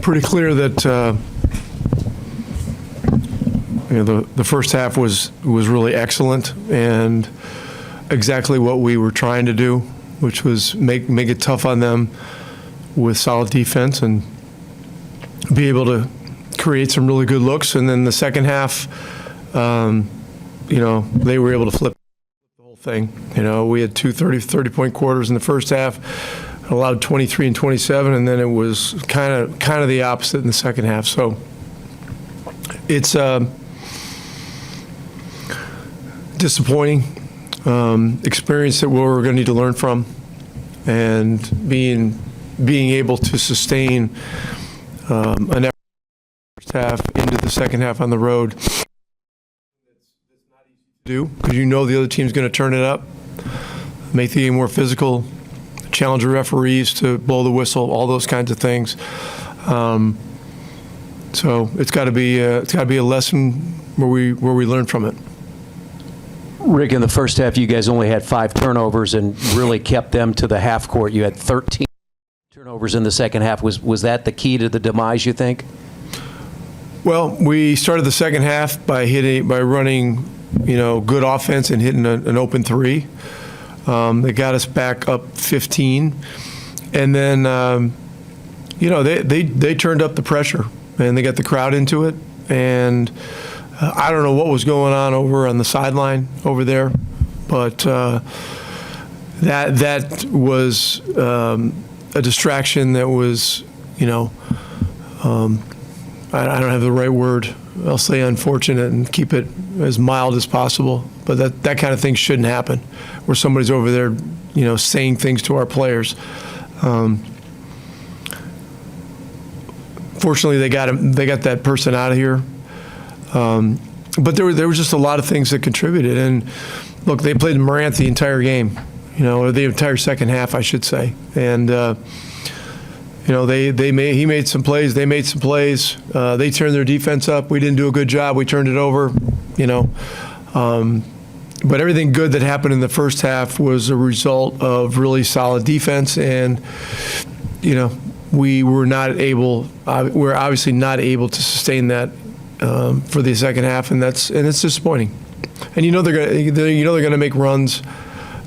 pretty clear that the first half was really excellent and exactly what we were trying to do, which was make it tough on them with solid defense and be able to create some really good looks. And then the second half, they were able to flip the whole thing. We had two 30-point quarters in the first half, allowed 23 and 27, and then it was kind of the opposite in the second half. So it's disappointing experience that we're going to need to learn from, and being able to sustain an effort first half into the second half on the road. It's not easy to do because the other team's going to turn it up, make the game more physical, challenge the referees to blow the whistle, all those kinds of things. So it's got to be a lesson where we learn from it. Rick, in the first half, you guys only had 5 turnovers and really kept them to the half court. You had 13 turnovers in the second half. Was that the key to the demise, you think? Well, we started the second half by running, good offense and hitting an open three. They got us back up 15, and then they turned up the pressure and they got the crowd into it. And I don't know what was going on over on the sideline over there, but that was a distraction that was, I don't have the right word. I'll say unfortunate and keep it as mild as possible. But that kind of thing shouldn't happen, where somebody's over there, saying things to our players. Fortunately, they got that person out of here. But there were just a lot of things that contributed. And look, they played Morant the entire game, or the entire second half, I should say. And he made some plays. They made some plays. They turned their defense up. We didn't do a good job. We turned it over. But everything good that happened in the first half was a result of really solid defense, and we're obviously not able to sustain that for the second half, and it's disappointing. And they're going to make runs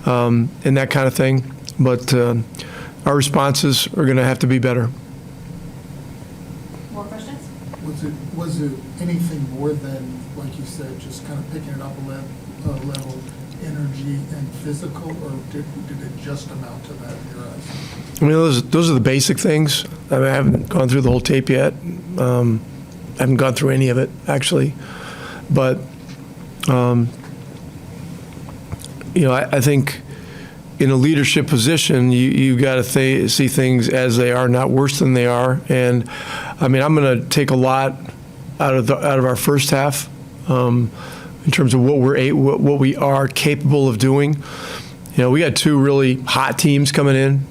and that kind of thing, but our responses are going to have to be better. More questions? Was it anything more than, like you said, just kind of picking it up a level, energy and physical, or did it just amount to that in your eyes? I mean, those are the basic things. I haven't gone through the whole tape yet. I haven't gone through any of it, actually. But, I think in a leadership position, you got to see things as they are, not worse than they are. And, I'm going to take a lot out of our first half in terms of what we are capable of doing. We got 2 really hot teams coming in,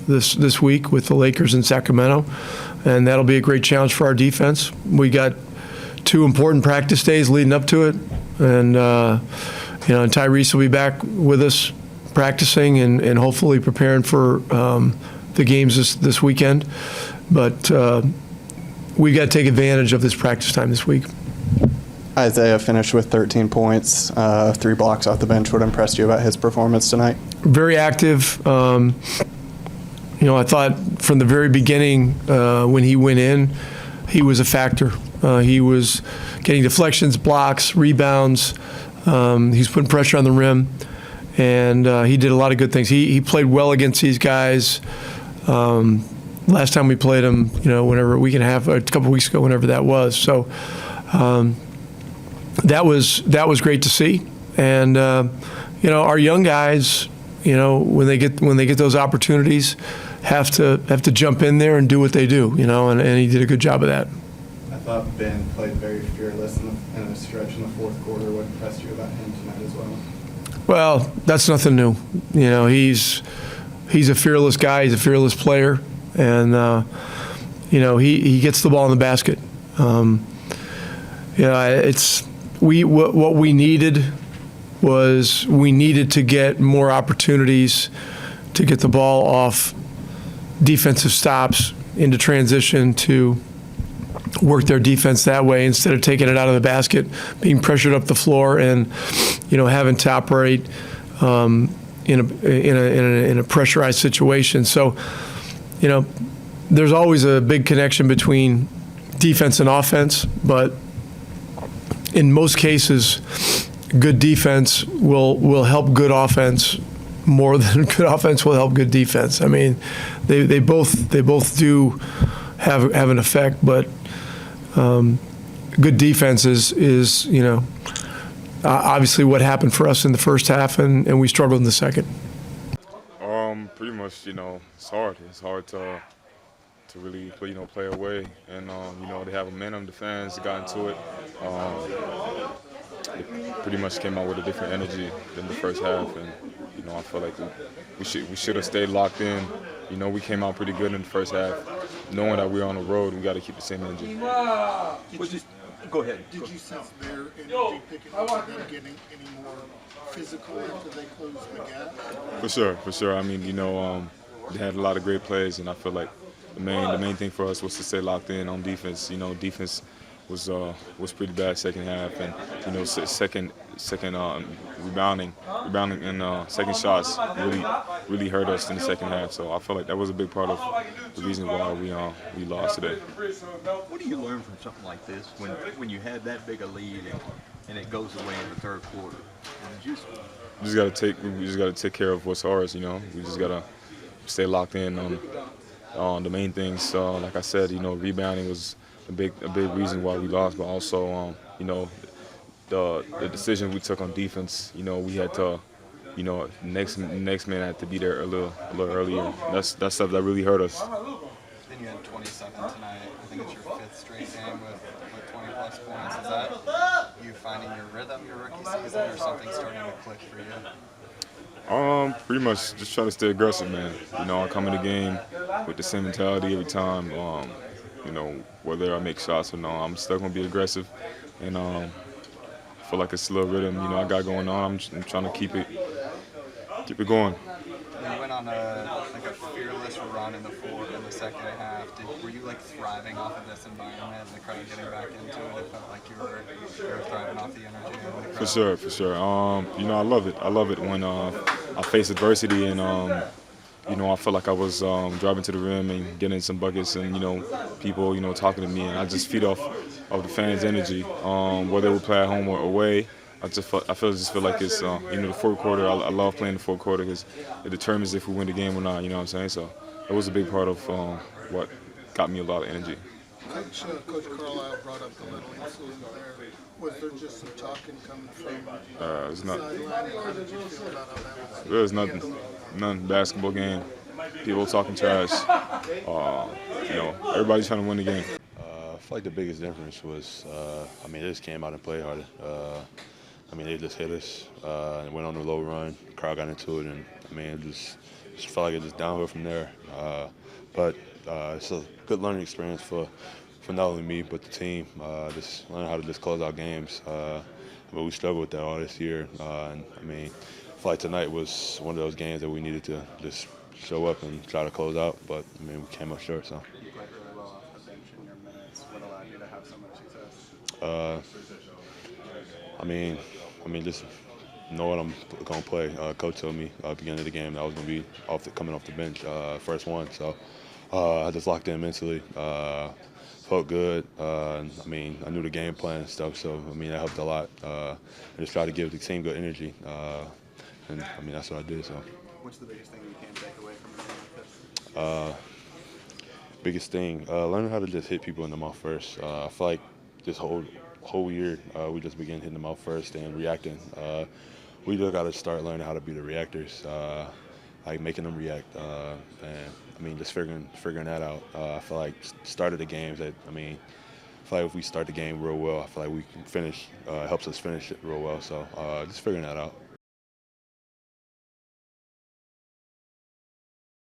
this week with the Lakers and Sacramento, and that'll be a great challenge for our defense. We got 2 important practice days leading up to it, and and Tyrese will be back with us practicing and hopefully preparing for the games this weekend. But we've got to take advantage of this practice time this week. Isaiah finished with 13 points, 3 blocks off the bench. What impressed you about his performance tonight? Very active. I thought from the very beginning when he went in, he was a factor. He was getting deflections, blocks, rebounds. He's putting pressure on the rim, and he did a lot of good things. He played well against these guys. Last time we played him, whenever a couple weeks ago, whenever that was. So. That was great to see, and our young guys, when they get those opportunities, have to jump in there and do what they do, and he did a good job of that. I thought Ben played very fearless in a stretch in the fourth quarter. What impressed you about him tonight as well? Well, that's nothing new. He's a fearless guy. He's a fearless player, and he gets the ball in the basket. What we needed was to get more opportunities to get the ball off defensive stops, into transition to work their defense that way instead of taking it out of the basket, being pressured up the floor, and having to operate in a pressurized situation. So, there's always a big connection between defense and offense, but in most cases, good defense will help good offense more than good offense will help good defense. I mean, they both do have an effect, but good defense is obviously what happened for us in the first half, and we struggled in the second. Pretty much, it's hard. It's hard to really play away, and they have momentum. The fans got into it. It pretty much came out with a different energy than the first half, and I feel like we should have stayed locked in. We came out pretty good in the first half, knowing that we're on the road. We got to keep the same energy. Go ahead. Did you sense their energy picking up and them getting any more physical after they closed the gap? For sure. I mean, they had a lot of great plays, and I feel like the main thing for us was to stay locked in on defense. Defense was pretty bad second half, and second rebounding and second shots really hurt us in the second half. So I feel like that was a big part of the reason why we lost today. What do you learn from something like this when you had that big a lead and it goes away in the third quarter? We just gotta take care of what's ours. We just gotta stay locked in on the main things. Like I said, rebounding was a big reason why we lost, but also the decision we took on defense. We had to, next man had to be there a little earlier. That's stuff that really hurt us. Then you had 27 tonight. I think it's your fifth straight game with 20-plus points. Is that you finding your rhythm your rookie season, or something starting to click for you? Pretty much just try to stay aggressive, man. I come in the game with the same mentality every time. Whether I make shots or not, I'm still gonna be aggressive, and I feel like it's a little rhythm. I got going on. I'm trying to keep it going. You went on a fearless run in the second half. Were you thriving off of this environment and the crowd getting back into it? It felt like you were thriving off the energy of the crowd. For sure. I love it. I love it when I face adversity and I feel like I was driving to the rim and getting some buckets and people talking to me, and I just feed off of the fans' energy, whether we play at home or away. I just feel like it's the fourth quarter. I love playing the fourth quarter because it determines if we win the game or not. You know what I'm saying? So it was a big part of what got me a lot of energy. Coach Carlisle brought up the little incident there. Was there just some talking coming from It's not. sideline? How did you feel about how that was? There's nothing. Basketball game. People talking trash. Everybody's trying to win the game. I feel like the biggest difference was, they just came out and played hard. They just hit us and went on a low run. The crowd got into it, and it just felt like it just downhill from there. But it's a good learning experience for not only me but the team. Just learning how to just close out games. But we struggled with that all this year. I feel like tonight was one of those games that we needed to just show up and try to close out. But we came up short. So. You played really well off the bench in your minutes. What allowed you to have so much success? Just know what I'm going to play. Coach told me at the beginning of the game that I was going to be coming off the bench, first one. So I just locked in mentally. Felt good. I knew the game plan and stuff, so that helped a lot. I just tried to give the team good energy, and that's what I did. So. What's the biggest thing you can take away from the game? Biggest thing, learning how to just hit people in the mouth first. I feel like this whole year we just began hitting them out first and reacting. We just got to start learning how to be the reactors, making them react, and just figuring that out. I feel like started the games that I feel like if we start the game real well, I feel like we can finish. Helps us finish it real well. So just figuring that out.